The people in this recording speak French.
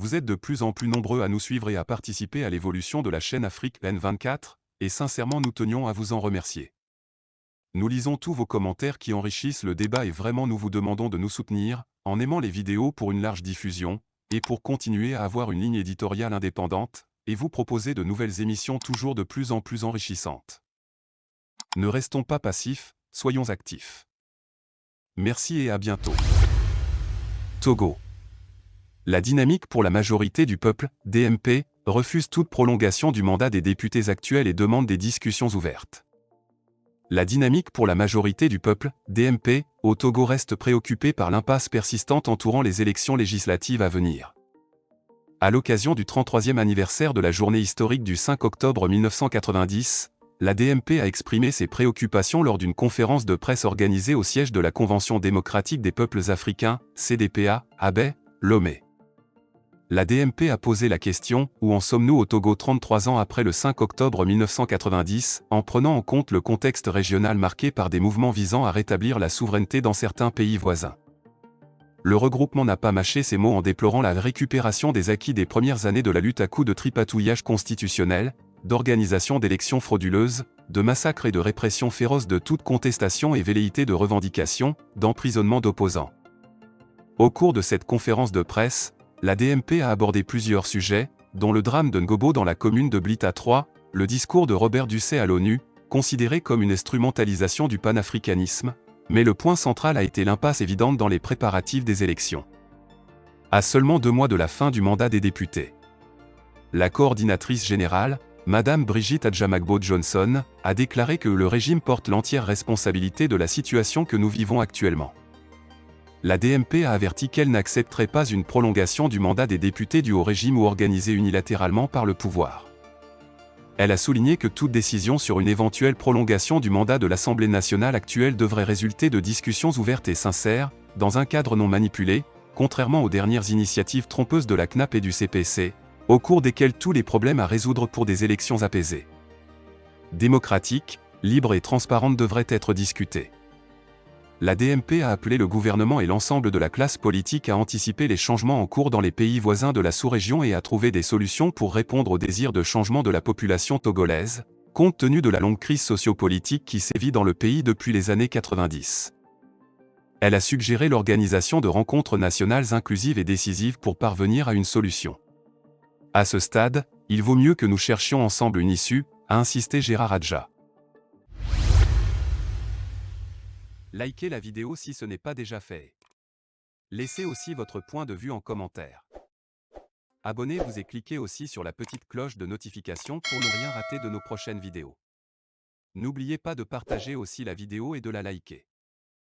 Vous êtes de plus en plus nombreux à nous suivre et à participer à l'évolution de la chaîne Afrique N24, et sincèrement nous tenions à vous en remercier. Nous lisons tous vos commentaires qui enrichissent le débat et vraiment nous vous demandons de nous soutenir, en aimant les vidéos pour une large diffusion, et pour continuer à avoir une ligne éditoriale indépendante, et vous proposer de nouvelles émissions toujours de plus en plus enrichissantes. Ne restons pas passifs, soyons actifs. Merci et à bientôt. Togo. La dynamique pour la majorité du peuple, DMP, refuse toute prolongation du mandat des députés actuels et demande des discussions ouvertes. La dynamique pour la majorité du peuple, DMP, au Togo reste préoccupée par l'impasse persistante entourant les élections législatives à venir. À l'occasion du 33e anniversaire de la journée historique du 5 octobre 1990, la DMP a exprimé ses préoccupations lors d'une conférence de presse organisée au siège de la Convention démocratique des peuples africains, CDPA, à Bay, Lomé. La DMP a posé la question « Où en sommes-nous au Togo 33 ans après le 5 octobre 1990 ?» en prenant en compte le contexte régional marqué par des mouvements visant à rétablir la souveraineté dans certains pays voisins. Le regroupement n'a pas mâché ses mots en déplorant la récupération des acquis des premières années de la lutte à coups de tripatouillage constitutionnel, d'organisation d'élections frauduleuses, de massacres et de répression féroce de toute contestation et velléité de revendication, d'emprisonnement d'opposants. Au cours de cette conférence de presse, la DMP a abordé plusieurs sujets, dont le drame de Ngobo dans la commune de Blita 3, le discours de Robert Dussey à l'ONU, considéré comme une instrumentalisation du panafricanisme, mais le point central a été l'impasse évidente dans les préparatifs des élections. À seulement 2 mois de la fin du mandat des députés, la coordinatrice générale, Madame Brigitte Adjamagbo-Johnson, a déclaré que le régime porte l'entière responsabilité de la situation que nous vivons actuellement. La DMP a averti qu'elle n'accepterait pas une prolongation du mandat des députés due au régime ou organisée unilatéralement par le pouvoir. Elle a souligné que toute décision sur une éventuelle prolongation du mandat de l'Assemblée nationale actuelle devrait résulter de discussions ouvertes et sincères, dans un cadre non manipulé, contrairement aux dernières initiatives trompeuses de la CNAP et du CPC, au cours desquelles tous les problèmes à résoudre pour des élections apaisées, démocratiques, libres et transparentes devraient être discutées. La DMP a appelé le gouvernement et l'ensemble de la classe politique à anticiper les changements en cours dans les pays voisins de la sous-région et à trouver des solutions pour répondre aux désirs de changement de la population togolaise, compte tenu de la longue crise sociopolitique qui sévit dans le pays depuis les années 90. Elle a suggéré l'organisation de rencontres nationales inclusives et décisives pour parvenir à une solution. À ce stade, il vaut mieux que nous cherchions ensemble une issue, a insisté Gérard Adja. Likez la vidéo si ce n'est pas déjà fait. Laissez aussi votre point de vue en commentaire. Abonnez-vous et cliquez aussi sur la petite cloche de notification pour ne rien rater de nos prochaines vidéos. N'oubliez pas de partager aussi la vidéo et de la liker.